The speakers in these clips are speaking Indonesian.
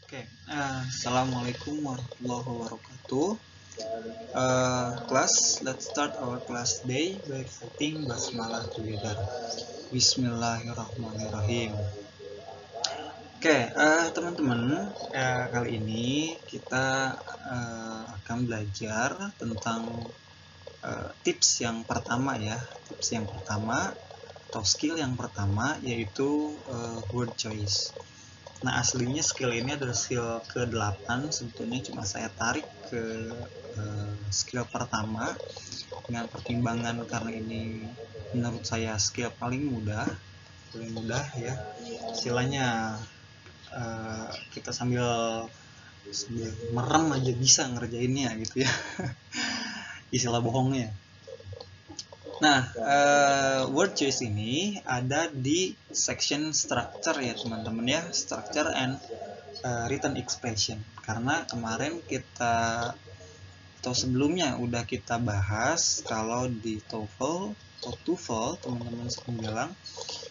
Oke, assalamualaikum warahmatullahi wabarakatuh. Let's start our class day by reciting basmalah together. Bismillahirrahmanirrahim. Oke, teman-teman, kali ini kita akan belajar tentang tips yang pertama ya. Tips yang pertama atau skill yang pertama yaitu word choice. Nah, aslinya skill ini adalah skill ke-8, sebetulnya cuma saya tarik ke skill pertama dengan pertimbangan karena ini menurut saya skill paling mudah ya. Istilahnya kita sambil merem aja bisa ngerjainnya gitu ya. Istilah bohongnya. Nah, word choice ini ada di section structure ya teman-teman ya, structure and written expression. Karena kemarin atau sebelumnya udah kita bahas kalau di TOEFL atau TOEFL teman-teman sering bilang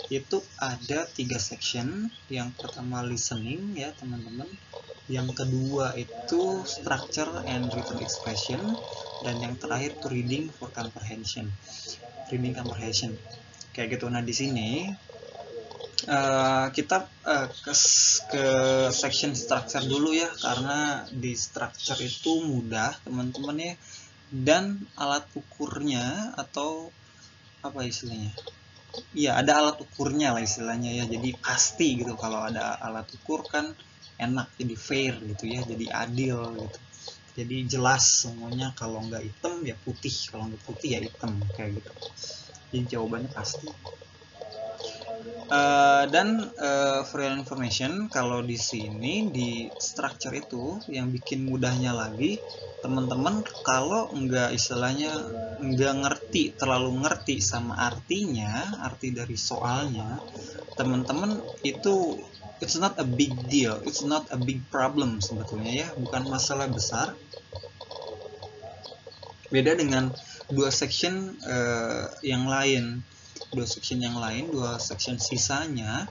itu ada 3 section. Yang pertama listening ya teman-teman, yang kedua itu structure and written expression, dan yang terakhir itu reading comprehension kayak gitu. Nah, di sini kita ke section structure dulu ya, karena di structure itu mudah teman-teman ya, dan alat ukurnya atau apa istilahnya, ya ada alat ukurnya lah istilahnya ya, jadi pasti gitu. Kalau ada alat ukur kan enak, jadi fair gitu ya, jadi adil gitu, jadi jelas semuanya. Kalau nggak hitam ya putih, kalau nggak putih ya hitam, kayak gitu. Jadi jawabannya pasti. Dan for your information, kalau di sini di structure itu yang bikin mudahnya lagi, teman-teman kalau nggak istilahnya nggak terlalu ngerti sama artinya, arti dari soalnya, teman-teman itu it's not a big deal, it's not a big problem sebetulnya ya, bukan masalah besar. Beda dengan dua section yang lain, dua section sisanya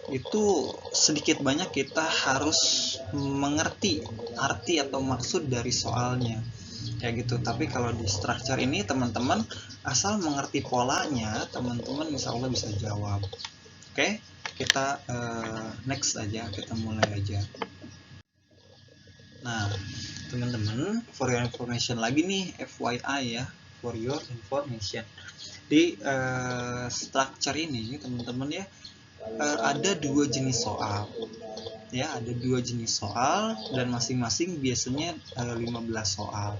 itu sedikit banyak kita harus mengerti arti atau maksud dari soalnya kayak gitu. Tapi kalau di structure ini teman-teman asal mengerti polanya, teman-teman insya Allah bisa jawab. Oke, kita next aja, kita mulai aja. Nah teman-teman, for your information lagi nih, FYI ya, for your information, di structure ini teman-teman ya, ada 2 jenis soal ya, ada 2 jenis soal dan masing-masing biasanya 15 soal.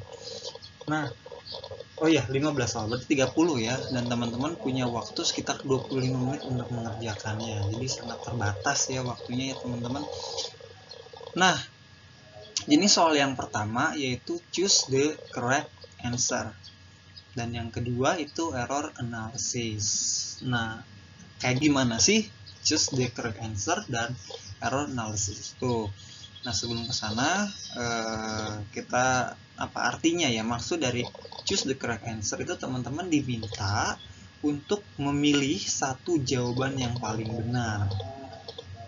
Nah, oh ya 15 soal berarti 30 ya, dan teman-teman punya waktu sekitar 25 menit untuk mengerjakannya, jadi sangat terbatas ya waktunya ya teman-teman. Nah, jenis soal yang pertama yaitu choose the correct answer, dan yang kedua itu error analysis. Nah, kayak gimana sih choose the correct answer dan error analysis itu? Nah, sebelum ke sana kita apa artinya ya, maksud dari choose the correct answer itu teman-teman diminta untuk memilih satu jawaban yang paling benar.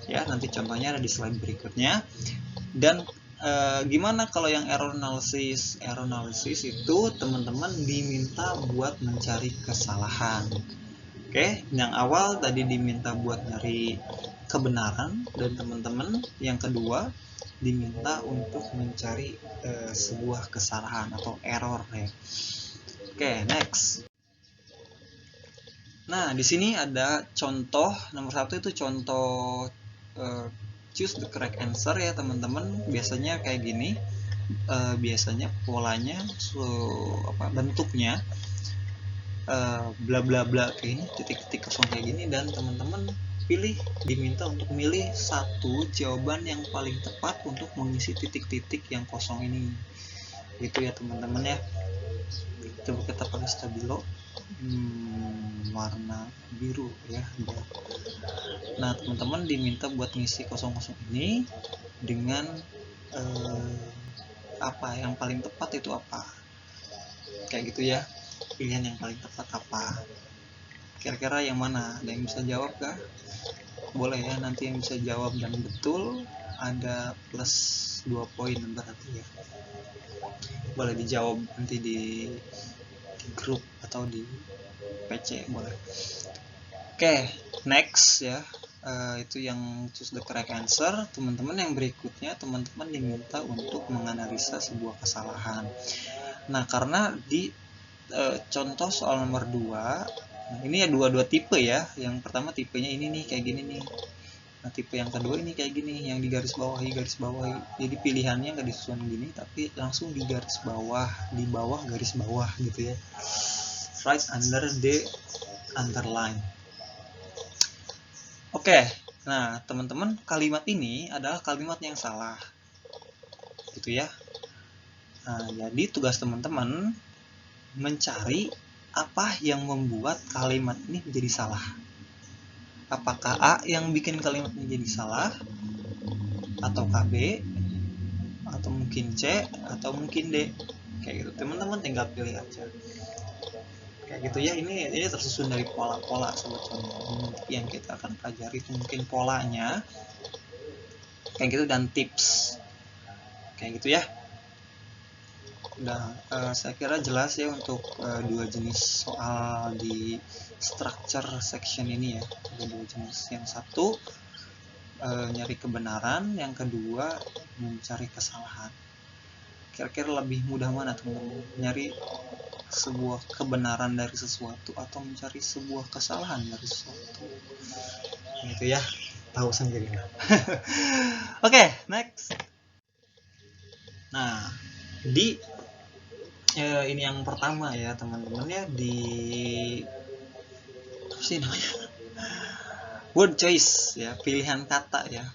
Ya, nanti contohnya ada di slide berikutnya. Dan gimana kalau yang error analysis? Error analysis itu teman-teman diminta buat mencari kesalahan. Oke, yang awal tadi diminta buat nyari kebenaran, dan teman-teman yang kedua diminta untuk mencari sebuah kesalahan atau error ya. Oke, next. Nah, di sini ada contoh nomor 1 itu contoh choose the correct answer ya teman-teman. Biasanya kayak gini, biasanya polanya bentuknya bla bla bla kayak ini, titik-titik kosong kayak gini, dan teman-teman diminta untuk milih satu jawaban yang paling tepat untuk mengisi titik-titik yang kosong ini gitu ya teman-teman ya. Coba kita pakai stabilo warna biru ya. Nah, teman-teman diminta buat ngisi kosong-kosong ini dengan apa yang paling tepat itu apa, kayak gitu ya. Pilihan yang paling tepat apa, kira-kira yang mana? Ada yang bisa jawab kah? boleh ya, nanti yang bisa jawab dan betul ada plus 2 poin berarti ya. Boleh dijawab nanti di grup atau di PC boleh. Oke, next ya. Itu yang choose the correct answer. Teman-teman yang berikutnya, teman-teman diminta untuk menganalisa sebuah kesalahan. Nah, karena di contoh soal nomor 2, nah ini ya dua tipe ya. Yang pertama tipenya ini nih, kayak gini nih. Nah, tipe yang kedua ini kayak gini, yang di garis bawahi. Jadi pilihannya nggak disusun gini, tapi langsung di garis bawah, di bawah garis bawah gitu ya. Right under the underline. Oke, nah teman-teman, kalimat ini adalah kalimat yang salah, gitu ya. Nah, jadi tugas teman-teman mencari apa yang membuat kalimat ini menjadi salah. Apakah A yang bikin kalimat ini jadi salah, atau B, atau mungkin C, atau mungkin D. Kayak gitu, teman-teman tinggal pilih aja. Kayak gitu ya, ini tersusun dari pola-pola sebetulnya yang kita akan pelajari. Itu mungkin polanya kayak gitu dan tips kayak gitu ya. Udah, saya kira jelas ya untuk dua jenis soal di structure section ini ya. Ada dua jenis, yang satu nyari kebenaran, yang kedua mencari kesalahan. Kira-kira lebih mudah mana teman-teman, nyari sebuah kebenaran dari sesuatu atau mencari sebuah kesalahan dari sesuatu? Gitu ya, tahu sendiri. Oke, next. Nah, di ini yang pertama ya teman-teman ya, di apa sih namanya, word choice ya, pilihan kata ya,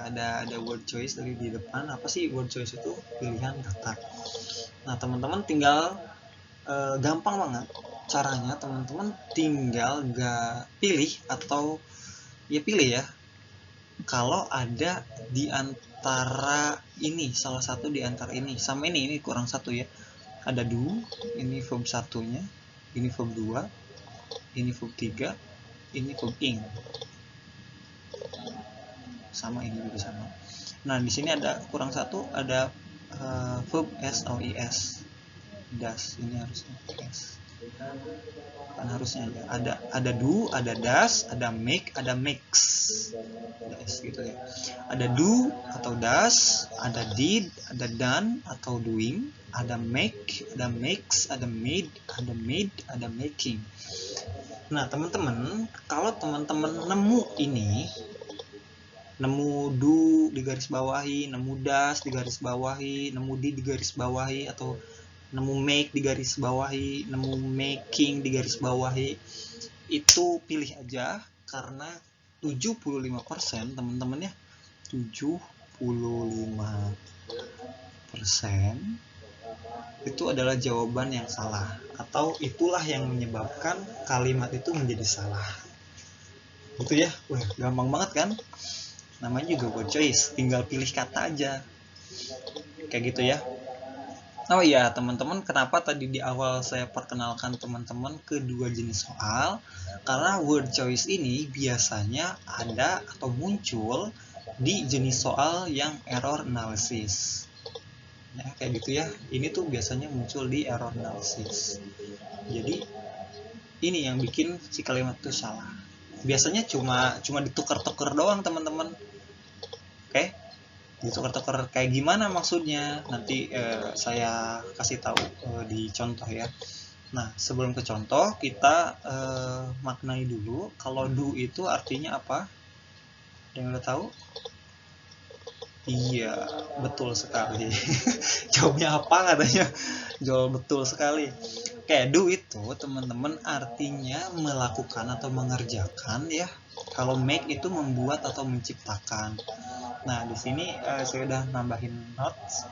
ada word choice dari di depan. Apa sih word choice itu? Pilihan kata. Nah, teman-teman tinggal gampang banget caranya, teman-teman tinggal pilih atau ya pilih ya, kalau ada di antara ini, salah satu di antara ini sama ini kurang satu ya. Ada do, ini verb satunya, ini verb 2, ini verb 3, ini verb ing. Sama ini juga sama. Nah, di sini ada kurang satu, ada verb SOES. Das, ini harusnya S. Kan harusnya ya. Ada do, ada das, ada make, ada mix. Ada S gitu ya. Ada do atau das, ada did, ada done atau doing, ada make, ada mix, ada made, ada making. Nah, teman-teman, kalau teman-teman nemu ini, nemu do di garis bawahi, nemu das di garis bawahi, nemu did di garis bawahi, atau nemu make di garis bawahi, nemu making di garis bawahi, itu pilih aja, karena 75% teman-teman ya, 75% itu adalah jawaban yang salah, atau itulah yang menyebabkan kalimat itu menjadi salah. Gitu ya. Wah, gampang banget kan? Namanya juga word choice, tinggal pilih kata aja. Kayak gitu ya. Oh iya teman-teman, kenapa tadi di awal saya perkenalkan teman-teman kedua jenis soal? Karena word choice ini biasanya ada atau muncul di jenis soal yang error analysis. Ya, kayak gitu ya. Ini tuh biasanya muncul di error analysis. Jadi ini yang bikin si kalimat itu salah. Biasanya cuma ditukar-tukar doang teman-teman. Oke? Ditukar-tukar kayak gimana maksudnya, nanti saya kasih tahu di contoh ya. Nah, sebelum ke contoh, kita maknai dulu kalau do itu artinya apa. Ada yang udah tahu? Iya, betul sekali. Jawabnya apa katanya? Jawab betul sekali. Oke, do itu teman-teman artinya melakukan atau mengerjakan ya. Kalau make itu membuat atau menciptakan. Nah, di sini saya udah nambahin notes,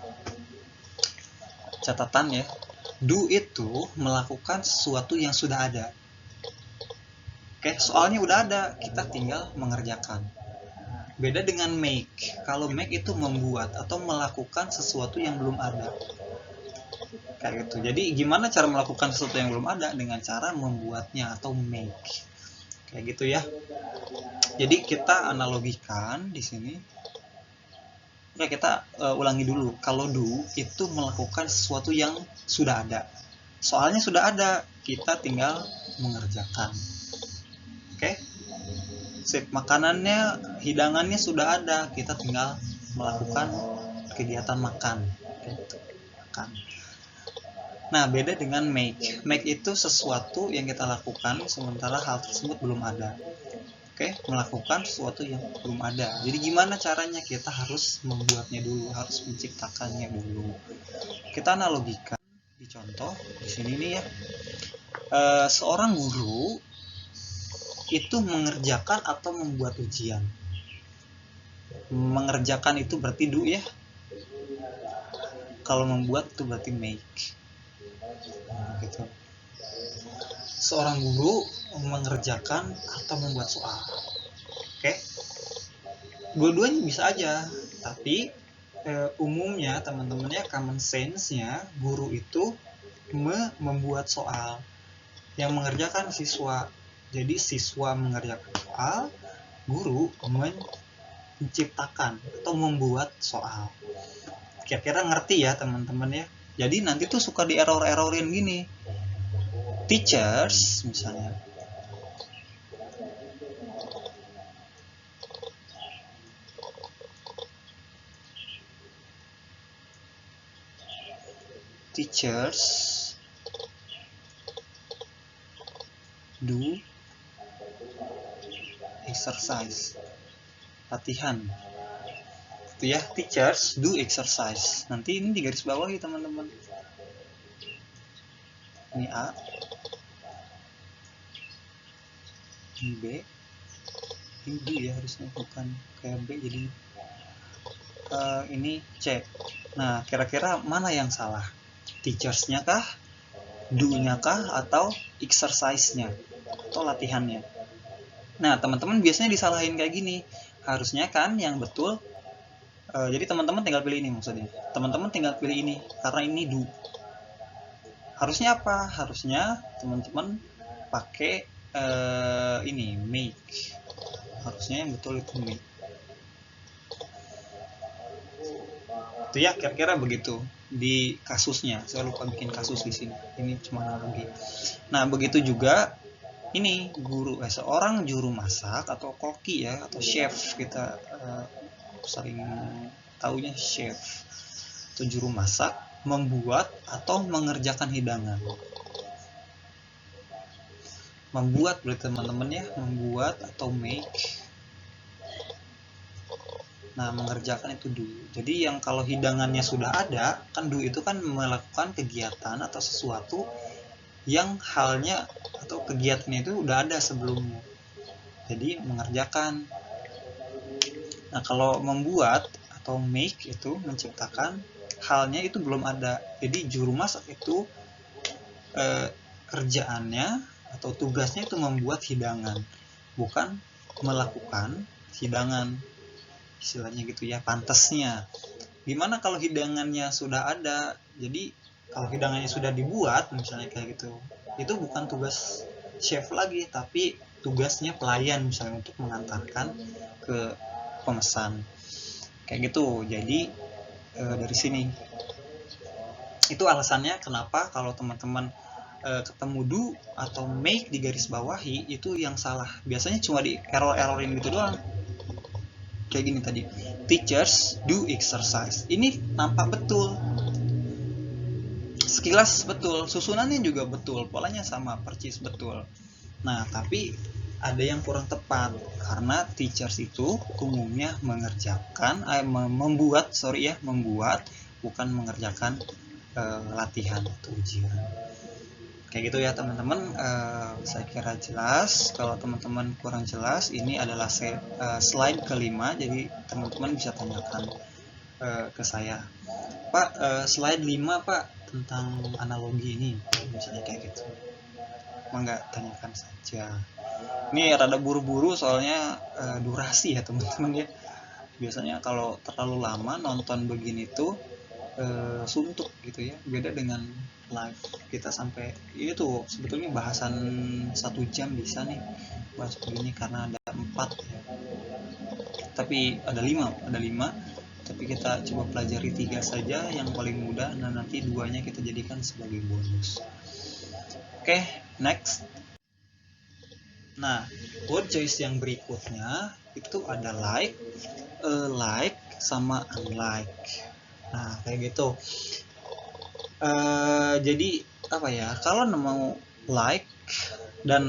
catatan ya. Do itu melakukan sesuatu yang sudah ada. Oke, soalnya udah ada, kita tinggal mengerjakan. Beda dengan make. Kalau make itu membuat atau melakukan sesuatu yang belum ada. Kayak gitu. Jadi gimana cara melakukan sesuatu yang belum ada? Dengan cara membuatnya atau make. kayak gitu ya. Jadi kita analogikan di sini. Oke, kita ulangi dulu. Kalau do itu melakukan sesuatu yang sudah ada. Soalnya sudah ada, kita tinggal mengerjakan. Oke. Sip, makanannya, hidangannya sudah ada, kita tinggal melakukan kegiatan makan. Makan. Nah, beda dengan make. Make itu sesuatu yang kita lakukan sementara hal tersebut belum ada. Oke, melakukan sesuatu yang belum ada. Jadi gimana caranya? Kita harus membuatnya dulu, harus menciptakannya dulu. Kita analogikan di contoh di sini nih ya. Seorang guru itu mengerjakan atau membuat ujian. Mengerjakan itu berarti do ya. Kalau membuat itu berarti make. Nah, gitu. Seorang guru mengerjakan atau membuat soal. Oke. Dua-duanya bisa aja, tapi umumnya teman-teman ya, common sense-nya guru itu membuat soal. Yang mengerjakan siswa. Jadi siswa mengerjakan soal, guru menciptakan atau membuat soal. Kira-kira ngerti ya teman-teman ya. Jadi nanti tuh suka di error-errorin gini. Teachers misalnya. Teachers do exercise. Latihan. Itu ya, teachers do exercise. Nanti ini di garis bawah ya teman-teman. Ini A. Ini B. Ini D ya harusnya, bukan kayak B jadi ini C. Nah, kira-kira mana yang salah? Teachers-nya kah? Do-nya kah? Atau exercise-nya? Atau latihannya? Nah, teman-teman biasanya disalahin kayak gini. Harusnya kan yang betul, jadi teman-teman tinggal pilih ini maksudnya. Teman-teman tinggal pilih ini, karena ini do. Harusnya apa? Harusnya teman-teman pakai ini, make. Harusnya yang betul itu make. Itu ya, kira-kira begitu di kasusnya. Saya lupa bikin kasus di sini. Ini cuma analogi. Nah, begitu juga ini guru, seorang juru masak atau koki ya, atau chef, kita sering taunya chef atau juru masak, membuat atau mengerjakan hidangan. Membuat berarti teman-teman ya, membuat atau make. Nah, mengerjakan itu do. Jadi yang kalau hidangannya sudah ada, kan do itu kan melakukan kegiatan atau sesuatu yang halnya atau kegiatannya itu udah ada sebelumnya. Jadi mengerjakan. Nah, kalau membuat atau make itu menciptakan, halnya itu belum ada. Jadi juru masak itu kerjaannya atau tugasnya itu membuat hidangan, bukan melakukan hidangan. Istilahnya gitu ya, pantasnya. Gimana kalau hidangannya sudah ada? Jadi kalau hidangannya sudah dibuat misalnya kayak gitu, itu bukan tugas chef lagi, tapi tugasnya pelayan misalnya untuk mengantarkan ke pemesan kayak gitu. Jadi dari sini itu alasannya kenapa kalau teman-teman ketemu do atau make di garis bawahi itu yang salah. Biasanya cuma di error-errorin gitu doang. Kayak gini tadi, teachers do exercise. Ini nampak betul, sekilas betul, susunannya juga betul, polanya sama persis betul. Nah, tapi ada yang kurang tepat, karena teachers itu umumnya mengerjakan, membuat, bukan mengerjakan latihan atau ujian. Kayak gitu ya teman-teman. Saya kira jelas. Kalau teman-teman kurang jelas, ini adalah slide kelima, jadi teman-teman bisa tanyakan ke saya, Pak, slide 5 Pak tentang analogi ini, misalnya kayak gitu. Mangga tanyakan saja. Ini rada buru-buru soalnya durasi ya teman-teman ya. Biasanya kalau terlalu lama nonton begini tuh suntuk gitu ya, beda dengan live kita sampai ini tuh sebetulnya bahasan 1 jam bisa nih bahas begini karena ada 4 ya, tapi ada 5 tapi kita coba pelajari 3 saja yang paling mudah. Nah nanti 2-nya kita jadikan sebagai bonus. Oke, next. Nah, word choice yang berikutnya itu ada like, sama unlike. Nah, kayak gitu. Jadi apa ya? Kalau mau like dan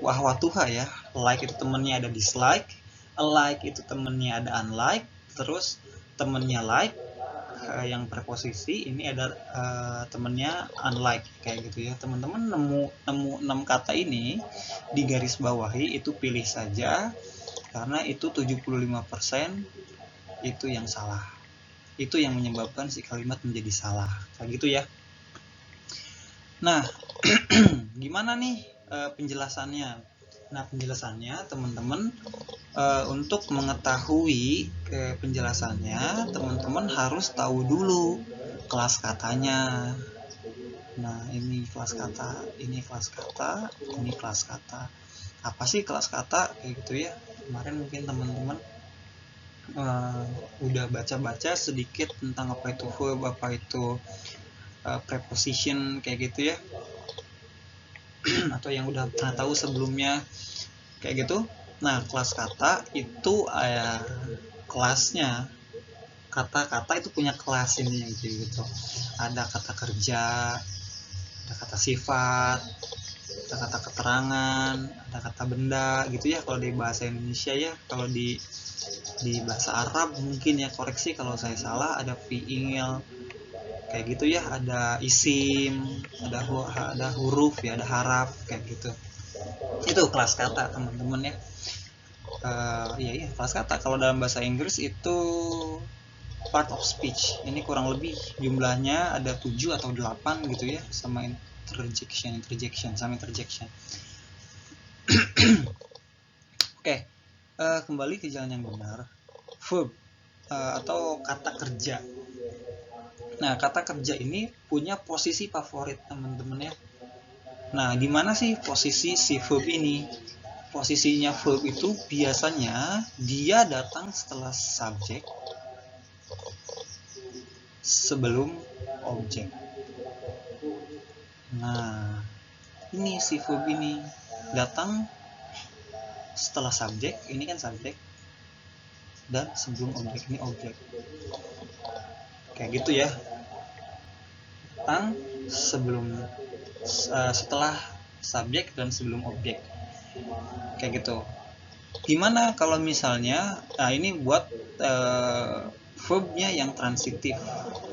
wah tuha ya, like itu temennya ada dislike, like itu temennya ada unlike, terus temennya like yang preposisi ini ada temennya unlike kayak gitu ya. Teman-teman nemu 6 kata ini di garis bawahi, itu pilih saja karena itu 75% itu yang salah. Itu yang menyebabkan si kalimat menjadi salah. Kayak gitu ya. Nah, gimana nih penjelasannya? Nah, penjelasannya teman-teman untuk mengetahui penjelasannya, teman-teman harus tahu dulu kelas katanya. Nah, ini kelas kata, ini kelas kata, ini kelas kata. Apa sih kelas kata? Kayak gitu ya. Kemarin mungkin teman-teman udah baca-baca sedikit tentang apa itu verb, apa itu preposition kayak gitu ya. Atau yang udah pernah tahu sebelumnya kayak gitu. Nah, kelas kata itu kelasnya, kata-kata itu punya kelas ini gitu. Ada kata kerja, ada kata sifat, ada kata keterangan, ada kata benda gitu ya kalau di bahasa Indonesia ya. Kalau di bahasa Arab mungkin ya, koreksi kalau saya salah, ada fi'il kayak gitu ya, ada isim, ada huruf ya, ada haraf kayak gitu. Itu kelas kata teman-teman ya. Iya kelas kata. Kalau dalam bahasa Inggris itu part of speech. Ini kurang lebih jumlahnya ada 7 atau 8 gitu ya, sama interjection sama interjection. Oke, kembali ke jalan yang benar. Verb atau kata kerja. Nah, kata kerja ini punya posisi favorit teman-teman ya. Nah, di mana sih posisi si verb ini? Posisinya verb itu biasanya dia datang setelah subjek sebelum objek. Nah, ini si verb ini datang setelah subjek, ini kan subjek, dan sebelum objek, ini objek. Kayak gitu ya. Datang sebelum setelah subjek dan sebelum objek. Kayak gitu. Gimana kalau misalnya, nah ini buat verbnya yang transitif.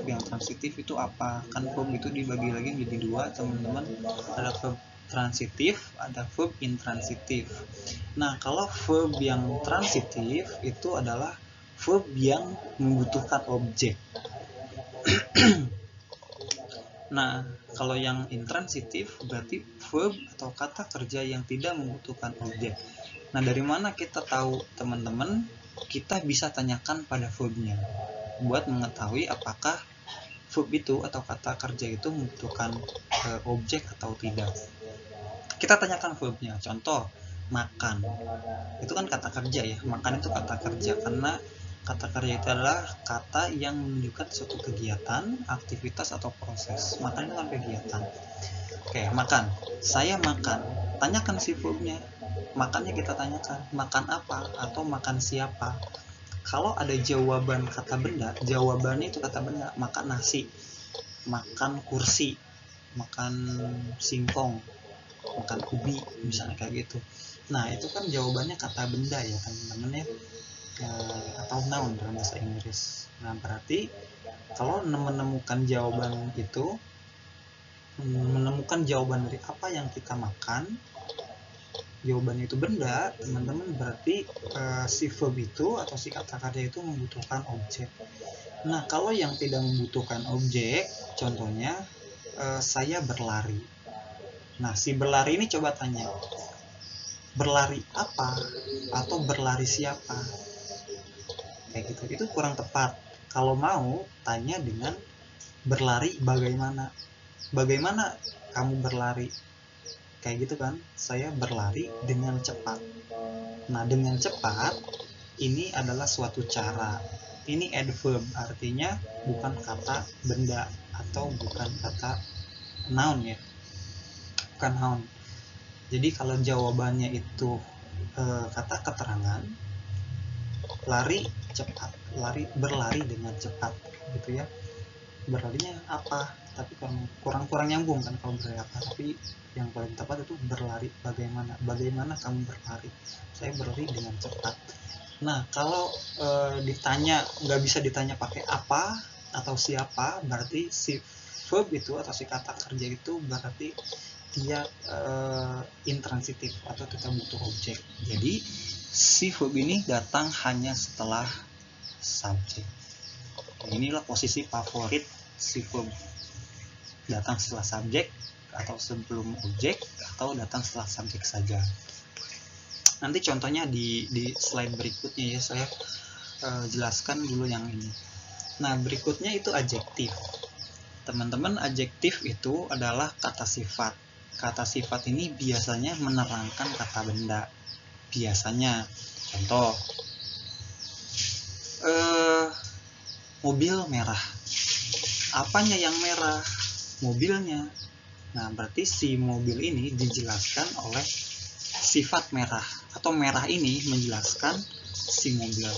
Yang transitif itu apa? Kan verb itu dibagi lagi menjadi 2 teman-teman. Ada verb transitif, ada verb intransitif. Nah, kalau verb yang transitif itu adalah verb yang membutuhkan objek. Nah, kalau yang intransitif berarti verb atau kata kerja yang tidak membutuhkan objek. Nah, dari mana kita tahu teman-teman? Kita bisa tanyakan pada verbnya buat mengetahui apakah verb itu atau kata kerja itu membutuhkan objek atau tidak. Kita tanyakan verbnya. Contoh, makan. Itu kan kata kerja ya. Makan itu kata kerja karena kata kerja itu adalah kata yang menunjukkan suatu kegiatan, aktivitas atau proses. Makan itu kan kegiatan. Oke, makan. Saya makan. Tanyakan si verbnya. Makannya kita tanyakan, makan apa atau makan siapa. Kalau ada jawaban kata benda, jawabannya itu kata benda. Makan nasi, makan kursi, makan singkong, makan ubi, misalnya kayak gitu. Nah, itu kan jawabannya kata benda ya teman-teman ya, atau noun dalam bahasa Inggris. Nah, berarti kalau menemukan jawaban itu, menemukan jawaban dari apa yang kita makan, jawabannya itu benda, teman-teman, berarti si verb itu atau si kata kerja itu membutuhkan objek. Nah, kalau yang tidak membutuhkan objek, contohnya saya berlari. Nah, si berlari ini coba tanya, berlari apa atau berlari siapa? Kayak gitu. Itu kurang tepat. Kalau mau tanya dengan berlari bagaimana, bagaimana kamu berlari, kayak gitu kan. Saya berlari dengan cepat. Nah, dengan cepat ini adalah suatu cara. Ini adverb, artinya bukan kata benda atau bukan kata noun ya, bukan noun. Jadi kalau jawabannya itu kata keterangan, lari cepat, berlari dengan cepat gitu ya. Berlarinya apa? Tapi kurang nyambung kan kalau berlari apa. Tapi yang paling tepat itu berlari bagaimana kamu berlari. Saya berlari dengan cepat. Nah, kalau ditanya, nggak bisa ditanya pakai apa atau siapa, berarti si verb itu atau si kata kerja itu berarti dia intransitif atau kita butuh objek. Jadi si verb ini datang hanya setelah subjek. Inilah posisi favorit si verb, datang setelah subjek atau sebelum objek atau datang setelah subjek saja. Nanti contohnya di slide berikutnya ya, saya jelaskan dulu yang ini. Nah, berikutnya itu adjektif. Teman-teman, adjektif itu adalah kata sifat. Kata sifat ini biasanya menerangkan kata benda. Biasanya, contoh, mobil merah. Apanya yang merah? Mobilnya. Nah, berarti si mobil ini dijelaskan oleh sifat merah, atau merah ini menjelaskan si mobil.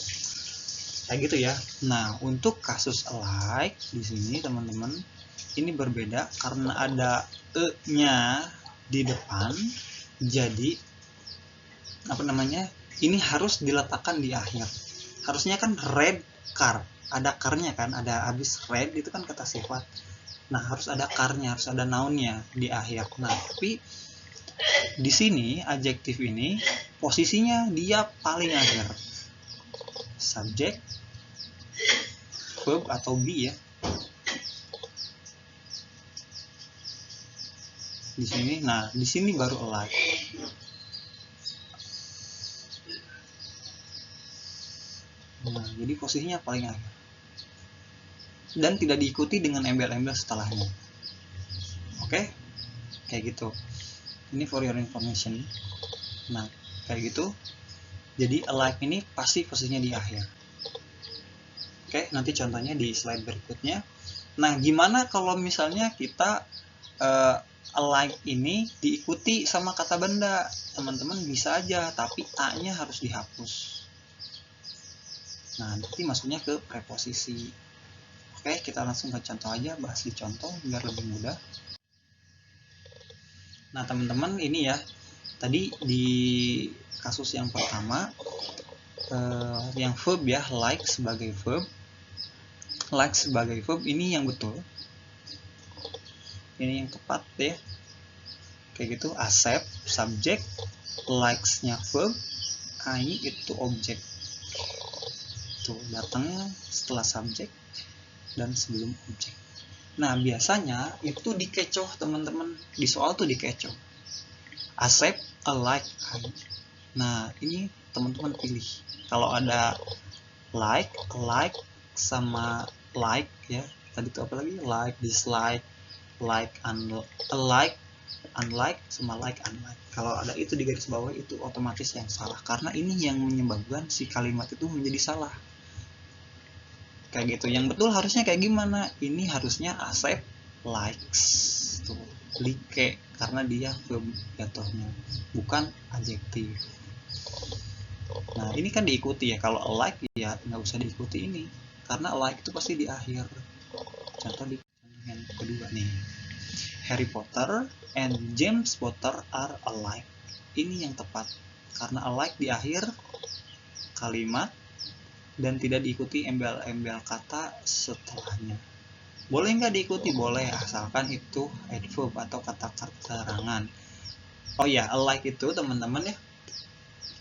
Kayak gitu ya. Nah, untuk kasus alike di sini teman-teman, ini berbeda karena ada e-nya di depan. Jadi ini harus diletakkan di akhir. Harusnya kan red car, ada car-nya kan, ada habis red itu kan kata sifat. Nah, harus ada car-nya, harus ada noun-nya di akhir. Nah, tapi di sini adjektif ini posisinya dia paling akhir. Subjek, verb atau be ya. Di sini, nah di sini baru alike. Nah, jadi posisinya paling akhir. Dan tidak diikuti dengan embel-embel setelahnya. Oke? Kayak gitu. Ini for your information. Nah, kayak gitu. Jadi alike ini pasti posisinya di akhir. Oke, nanti contohnya di slide berikutnya. Nah, gimana kalau misalnya kita alike ini diikuti sama kata benda? Teman-teman bisa aja, tapi a-nya harus dihapus. Nah, nanti masuknya ke preposisi. Oke, kita langsung ke contoh aja, bahas di contoh biar lebih mudah. Nah, teman-teman, ini ya, tadi di kasus yang pertama, yang verb ya, like sebagai verb. Like sebagai verb ini yang betul. Ini yang tepat ya. Kayak gitu, accept, subjek, likes-nya verb, I itu objek. Tuh, datangnya setelah subjek dan sebelum objek. Nah, biasanya itu dikecoh teman-teman. Di soal tuh dikecoh. Accept, like, I. Nah, ini teman-teman pilih. Kalau ada like sama like ya. Tadi itu apa lagi? Like, dislike, like, unlike sama like, unlike. Kalau ada itu di garis bawah itu otomatis yang salah. Karena ini yang menyebabkan si kalimat itu menjadi salah. Kayak gitu. Yang betul harusnya kayak gimana? Ini harusnya accept, likes. Tuh, like karena dia verb jatuhnya, bukan adjektif. Nah, ini kan diikuti ya. Kalau like ya nggak usah diikuti ini, karena like itu pasti di akhir. Contoh yang kedua nih, Harry Potter and James Potter are alike. Ini yang tepat karena alike di akhir kalimat dan tidak diikuti embel-embel kata setelahnya. Boleh nggak diikuti? Boleh, asalkan itu adverb atau kata keterangan. Oh ya, alike itu teman-teman ya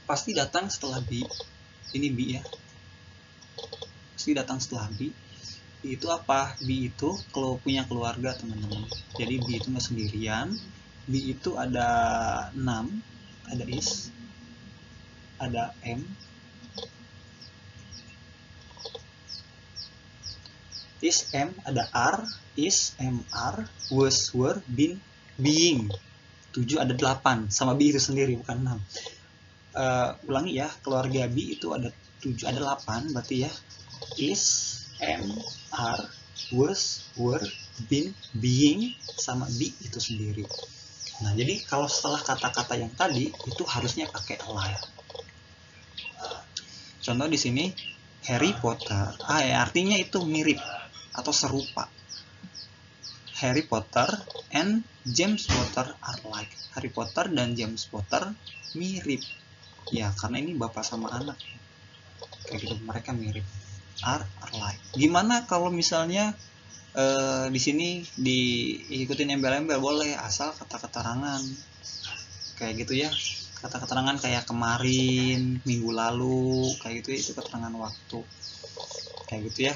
pasti datang setelah be. Ini be ya, pasti datang setelah be. Be itu apa? Be itu kalau punya keluarga teman-teman. Jadi be itu nggak sendirian. Be itu ada 6, ada is, ada am, Is am ada are, is, am, are, was, were, been, being. 7 ada 8 sama be itu sendiri, bukan 6. Ulangi ya, keluarga be itu ada 7 ada 8 berarti ya. Is, am, are, was, were, been, being sama be itu sendiri. Nah, jadi kalau setelah kata-kata yang tadi itu harusnya pakai like. Contoh di sini Harry Potter, artinya itu mirip atau serupa. Harry Potter and James Potter are like. Harry Potter dan James Potter mirip. Ya, karena ini bapak sama anak. Kayak gitu, mereka mirip. Are like. Gimana kalau misalnya di sini diikutin embel-embel? Boleh, asal kata keterangan. Kayak gitu ya. Kata keterangan kayak kemarin, minggu lalu, kayak gitu ya, itu keterangan waktu. Kayak gitu ya.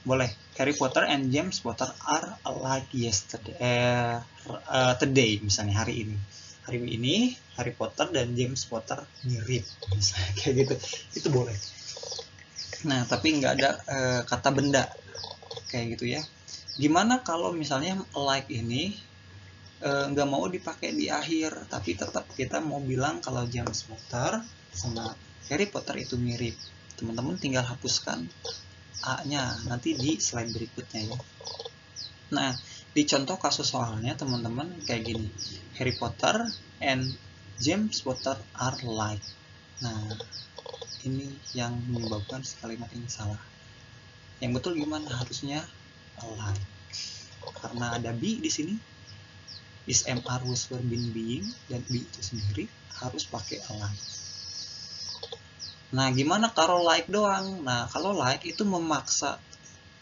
Boleh. Harry Potter and James Potter are alike yesterday. Today misalnya hari ini. Hari ini Harry Potter dan James Potter mirip misalnya kayak gitu. Itu boleh. Nah, tapi nggak ada kata benda kayak gitu ya. Gimana kalau misalnya alike ini nggak mau dipakai di akhir, tapi tetap kita mau bilang kalau James Potter sama Harry Potter itu mirip. Teman-teman tinggal hapuskan A-nya nanti di slide berikutnya ya. Nah, di contoh kasus soalnya teman-teman kayak gini. Harry Potter and James Potter are like. Nah, ini yang menyebabkan kalimat ini salah. Yang betul gimana? Harusnya alike. Karena ada be di sini. Is, am, are, was, were, been, being, dan be itu sendiri harus pakai alike. Nah, gimana kalau like doang? Nah, kalau like itu memaksa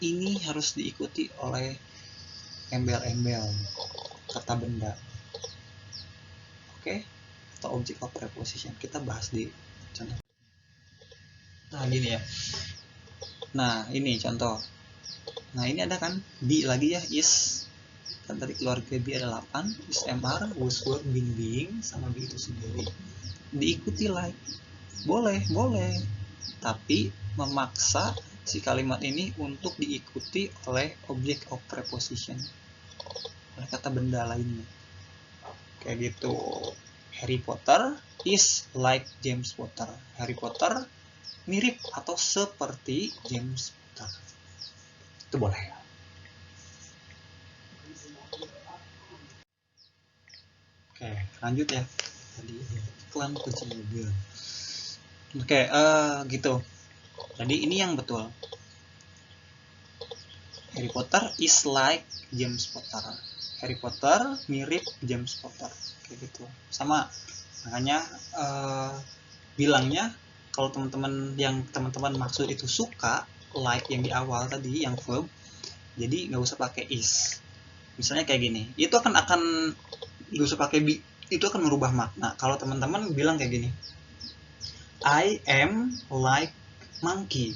ini harus diikuti oleh embel-embel kata benda. Oke? Atau object of preposition. Kita bahas di contoh. Nah, gini ya. Nah, ini contoh. Nah, ini ada kan be lagi ya, is. Kan tadi keluarga be ada 8. Is, am, are, was, were, been, being, sama be itu sendiri. Diikuti like. Boleh, tapi memaksa si kalimat ini untuk diikuti oleh object of preposition, oleh kata benda lainnya. Kayak gitu. Harry Potter is like James Potter. Harry Potter mirip atau seperti James Potter. Itu boleh. Oke, lanjut ya. Tadi iklan kunci mobil. Oke, gitu. Jadi ini yang betul. Harry Potter is like James Potter. Harry Potter mirip James Potter. Kayak gitu. Sama. Makanya bilangnya kalau teman-teman maksud itu suka, like yang di awal tadi yang verb, jadi nggak usah pakai is. Misalnya kayak gini. Itu akan nggak usah pakai be. Itu akan merubah makna. Kalau teman-teman bilang kayak gini. I am like monkey.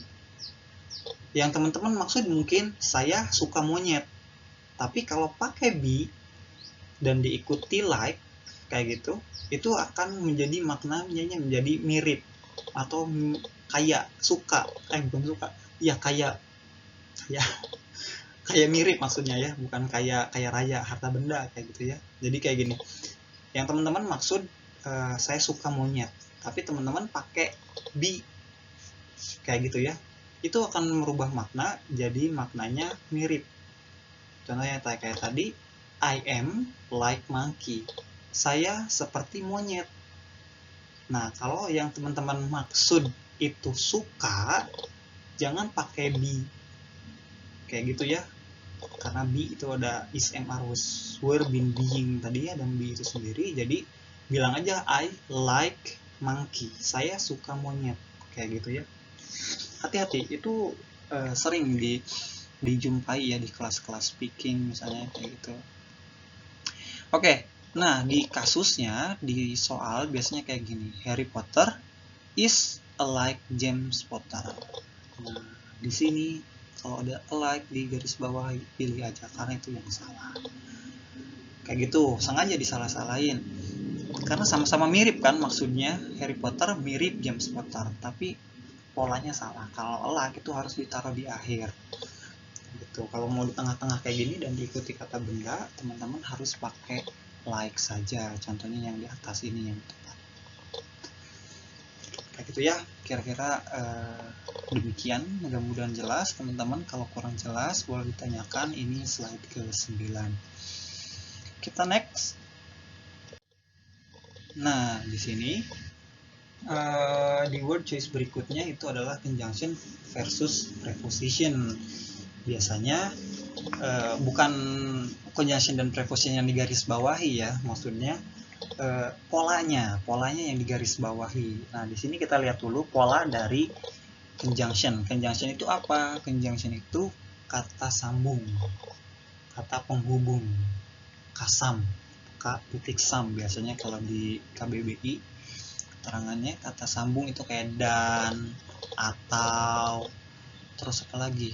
Yang teman-teman maksud mungkin saya suka monyet. Tapi kalau pakai be dan diikuti like kayak gitu, itu akan menjadi maknanya menjadi mirip atau kayak suka. Bukan suka. Ya kayak mirip maksudnya ya, bukan kayak raya harta benda kayak gitu ya. Jadi kayak gini. Yang teman-teman maksud saya suka monyet. Tapi teman-teman pakai be kayak gitu ya, itu akan merubah makna jadi maknanya mirip. Contohnya kayak tadi, I am like monkey. Saya seperti monyet. Nah, kalau yang teman-teman maksud itu suka, jangan pakai be kayak gitu ya, karena be itu ada is, am, are, was, were, been, being tadi ya, dan be itu sendiri. Jadi bilang aja I like monkey, saya suka monyet, kayak gitu ya. Hati-hati, itu sering dijumpai ya di kelas-kelas speaking misalnya kayak gitu. Oke, nah di kasusnya di soal biasanya kayak gini. Harry Potter is alike James Potter. Nah, di sini kalau ada alike di garis bawah pilih aja karena itu yang salah. Kayak gitu, sengaja disalah-salahin. Karena sama-sama mirip kan maksudnya. Harry Potter mirip James Potter, tapi polanya salah. Kalau alike itu harus ditaruh di akhir. Tuh, kalau mau di tengah-tengah kayak gini dan diikuti kata benda, teman-teman harus pakai like saja. Contohnya yang di atas ini yang tepat. Kayak gitu ya, kira-kira demikian. Mudah-mudahan jelas teman-teman. Kalau kurang jelas boleh ditanyakan. Ini slide ke-9. Kita next. Nah, di sini di word choice berikutnya itu adalah conjunction versus preposition. Biasanya bukan conjunction dan preposition yang digaris bawahi ya, maksudnya polanya yang digaris bawahi. Nah, di sini kita lihat dulu pola dari conjunction. Conjunction itu apa? Conjunction itu kata sambung, kata penghubung, kasam, titik sam biasanya kalau di KBBI keterangannya. Kata sambung itu kayak dan, atau, terus apa lagi,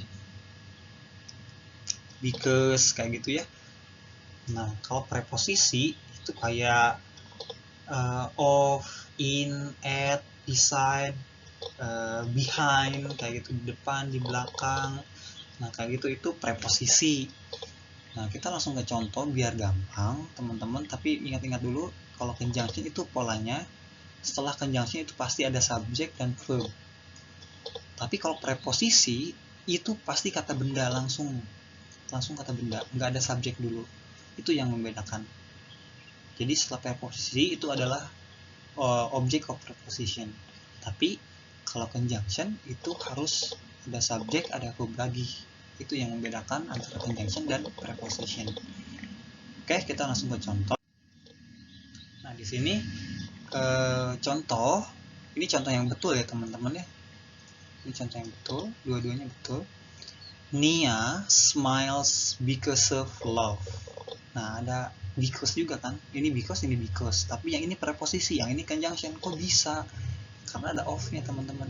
because, kayak gitu ya. Nah, kalau preposisi itu kayak of, in, at, beside, behind, kayak gitu, di depan, di belakang. Nah, kayak gitu itu preposisi. Nah, kita langsung ke contoh biar gampang teman-teman, tapi ingat-ingat dulu kalau conjunction itu polanya setelah conjunction itu pasti ada subjek dan verb. Tapi kalau preposisi itu pasti kata benda, langsung kata benda, nggak ada subjek dulu. Itu yang membedakan. Jadi setelah preposisi itu adalah object of preposition. Tapi kalau conjunction itu harus ada subjek, ada verb lagi. Itu yang membedakan antara conjunction dan preposition. Oke, kita langsung ke contoh. Nah, di sini contoh, ini contoh yang betul ya teman-teman ya. Ini contoh yang betul, dua-duanya betul. Nia smiles because of love. Nah, ada because juga kan. Ini because, ini because. Tapi yang ini preposisi, yang ini conjunction. Kok bisa? Karena ada of-nya teman-teman.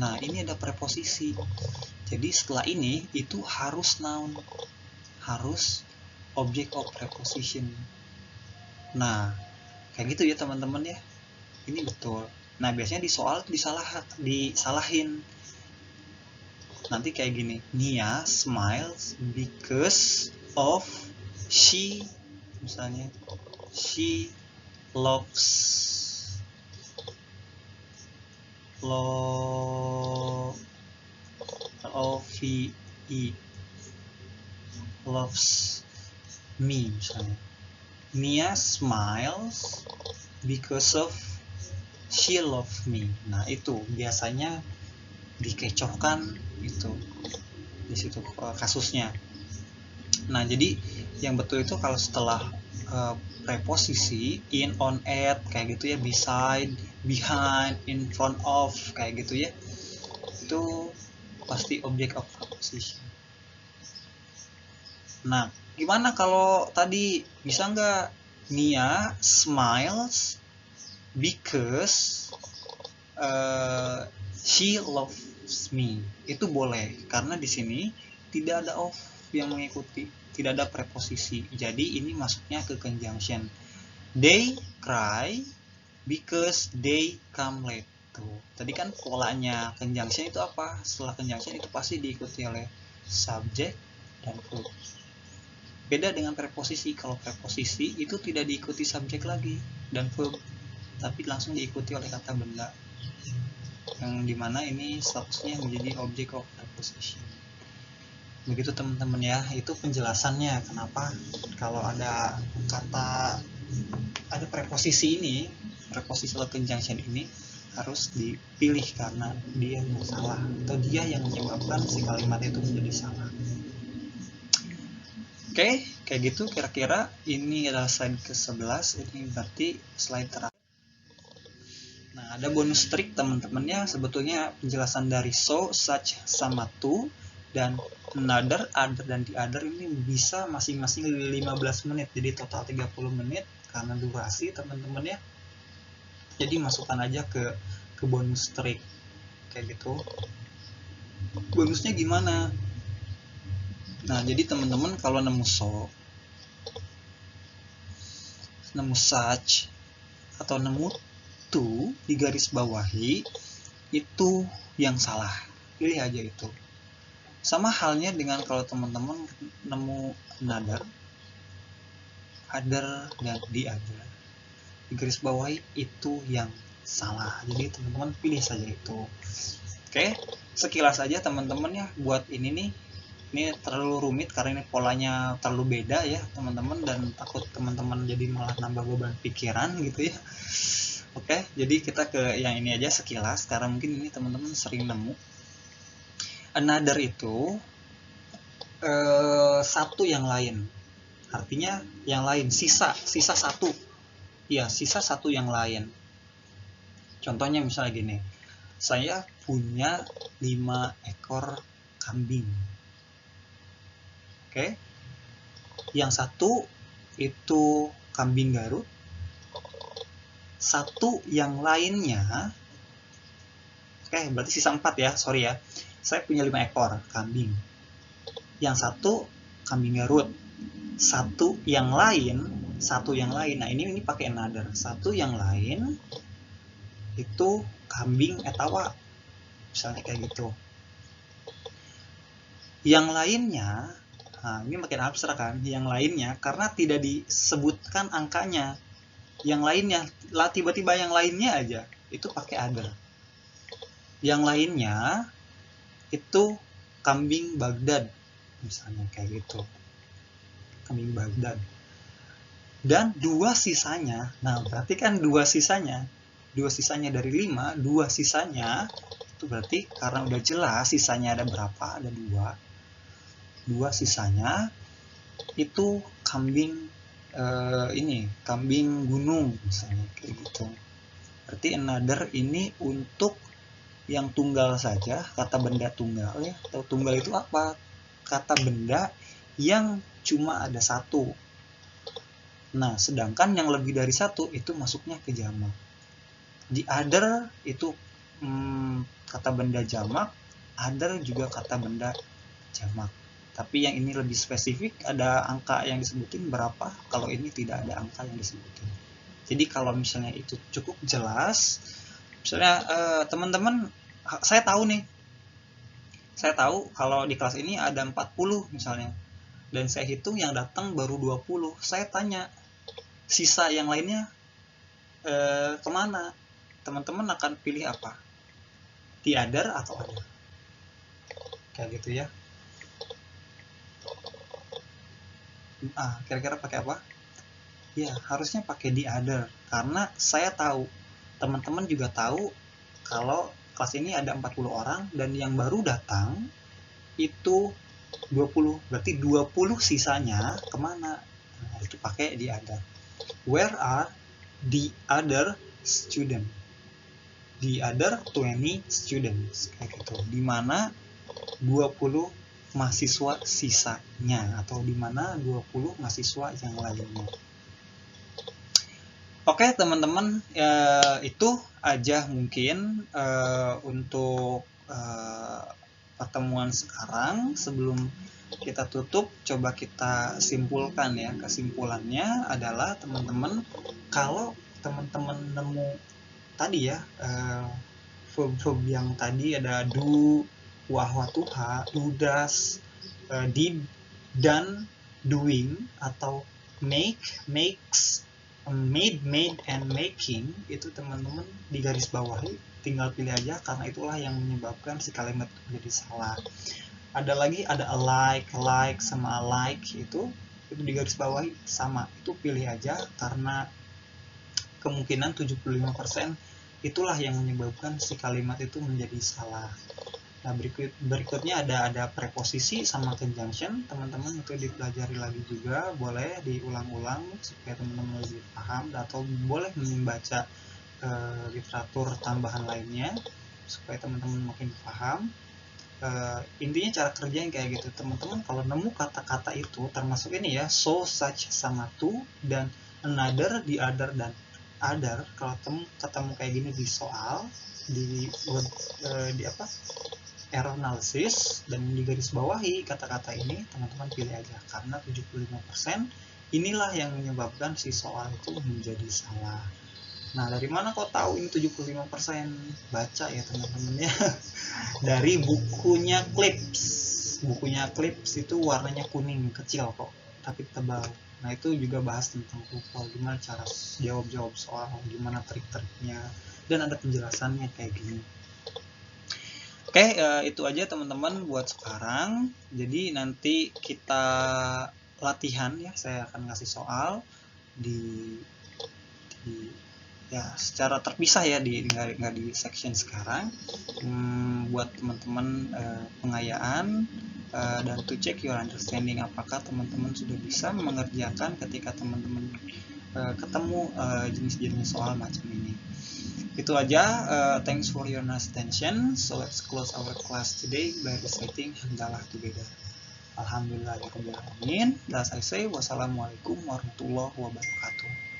Nah, ini ada preposisi. Jadi setelah ini itu harus noun, harus object of preposition. Nah, kayak gitu ya teman-teman ya. Ini betul. Nah, biasanya di soal disalahin. Nanti kayak gini, Nia smiles because of she, misalnya she loves loves me, misalnya Nia smiles because of she loves me. Nah, itu biasanya dikecohkan itu di situ kasusnya. Nah, jadi yang betul itu kalau setelah preposisi in, on, at, kayak gitu ya, beside, behind, in front of, kayak gitu ya, itu pasti object of preposition. Nah, gimana kalau tadi bisa nggak Nia smiles because she loves me? Itu boleh karena di sini tidak ada of yang mengikuti, tidak ada preposisi. Jadi ini masuknya ke conjunction. They cry because they come late. Tuh, tadi kan polanya conjunction itu apa? Setelah conjunction itu pasti diikuti oleh subjek dan verb. Beda dengan preposisi. Kalau preposisi itu tidak diikuti subjek lagi dan verb, tapi langsung diikuti oleh kata benda, yang dimana ini statusnya menjadi object of preposition. Begitu teman-teman ya, itu penjelasannya kenapa kalau ada kata, ada preposisi ini, prepositional conjunction ini harus dipilih karena dia yang salah atau dia yang menyebabkan si kalimat itu menjadi salah. Oke, kayak gitu kira-kira. Ini adalah slide ke-11, ini berarti slide terakhir. Nah, ada bonus trik teman-teman ya. Sebetulnya penjelasan dari so, such, sama to, dan another, other, dan the other ini bisa masing-masing 15 menit. Jadi total 30 menit karena durasi teman-teman ya. Jadi masukkan aja ke bonus trik. Kayak gitu. Bonusnya gimana? Nah, jadi teman-teman kalau nemu so, nemu such, atau nemu to di garis bawahi, itu yang salah. Pilih aja itu. Sama halnya dengan kalau teman-teman nemu another, other, dan the other, di garis bawahi itu yang salah. Jadi teman-teman pilih saja itu. Oke, sekilas aja teman-teman ya buat ini nih. Ini terlalu rumit karena ini polanya terlalu beda ya teman-teman, dan takut teman-teman jadi malah nambah beban pikiran gitu ya. Oke, jadi kita ke yang ini aja sekilas karena mungkin ini teman-teman sering nemu. Another itu satu yang lain, artinya yang lain, sisa satu ya, sisa satu yang lain. Contohnya misalnya gini, saya punya 5 ekor kambing. Oke, yang satu itu kambing Garut, satu yang lainnya, oke berarti sisa 4 ya, sorry ya, saya punya 5 ekor kambing, yang satu kambing Garut, satu yang lain, nah ini pakai another, satu yang lain itu kambing etawa, misalnya kayak gitu. Yang lainnya, nah ini makin abstrak kan, yang lainnya karena tidak disebutkan angkanya, yang lainnya lah, tiba-tiba yang lainnya aja itu pakai other. Yang lainnya itu kambing Baghdad, misalnya kayak gitu, kambing Baghdad. Dan 2 sisanya, nah berarti kan 2 sisanya dari 5, 2 sisanya itu berarti karena udah jelas sisanya ada berapa, ada 2 sisanya itu kambing ini kambing gunung, misalnya kayak gitu. Berarti another ini untuk yang tunggal saja, kata benda tunggal ya. Atau tunggal itu apa? Kata benda yang cuma ada satu. Nah, sedangkan yang lebih dari satu itu masuknya ke jamak. Di other itu kata benda jamak, other juga kata benda jamak. Tapi yang ini lebih spesifik, ada angka yang disebutin berapa, kalau ini tidak ada angka yang disebutin. Jadi kalau misalnya itu cukup jelas, misalnya teman-teman, saya tahu kalau di kelas ini ada 40 misalnya, dan saya hitung yang datang baru 20, saya tanya sisa yang lainnya kemana, teman-teman akan pilih apa? The other atau other? Kayak gitu ya. Kira-kira pakai apa? Ya, harusnya pakai the other, karena saya tahu, teman-teman juga tahu kalau kelas ini ada 40 orang dan yang baru datang itu 20, berarti 20 sisanya kemana? Nah, itu pakai the other. Where are the other student? The other 20 students, kayak gitu. Di mana 20 mahasiswa sisanya, atau di mana 20 mahasiswa yang lainnya. Oke teman-teman, itu aja mungkin untuk pertemuan sekarang. Sebelum kita tutup, coba kita simpulkan ya. Kesimpulannya adalah teman-teman, kalau teman-teman nemu tadi ya, verb yang tadi ada do, wahwatuha, do, does, did, done, doing, atau make, makes, made, and making, itu teman-teman di garis bawahi, tinggal pilih aja, karena itulah yang menyebabkan si kalimat menjadi salah. Ada lagi, ada like sama like, itu di garis bawahi sama, itu pilih aja, karena kemungkinan 75% itulah yang menyebabkan si kalimat itu menjadi salah. Nah, berikutnya ada preposisi sama conjunction, teman-teman itu dipelajari lagi juga, boleh diulang-ulang supaya teman-teman lebih paham, atau boleh membaca literatur tambahan lainnya supaya teman-teman makin paham. Intinya cara kerja yang kayak gitu, teman-teman kalau nemu kata-kata itu, termasuk ini ya, so, such, sama to, dan another, the other, dan other, kalau ketemu kayak gini di soal, di error analysis, dan di garis bawahi kata-kata ini, teman-teman pilih aja, karena 75% inilah yang menyebabkan si soal itu menjadi salah. Nah, dari mana kok tahu ini 75%? Baca ya teman-teman ya. Dari bukunya Clips. bukunya Clips itu warnanya kuning kecil kok tapi tebal. Nah itu juga bahas tentang TOEFL, gimana cara jawab soal, gimana trik-triknya, dan ada penjelasannya kayak gini. Oke, itu aja teman-teman buat sekarang. Jadi nanti kita latihan ya, saya akan kasih soal di ya secara terpisah ya, nggak di section sekarang, buat teman-teman pengayaan dan to check your understanding, apakah teman-teman sudah bisa mengerjakan ketika teman-teman ketemu jenis-jenis soal macam ini. Itu aja. Thanks for your nice attention. So let's close our class today by reciting hamdalah together. Alhamdulillahirobbilalamin. As I say, wassalamualaikum warahmatullahi wabarakatuh.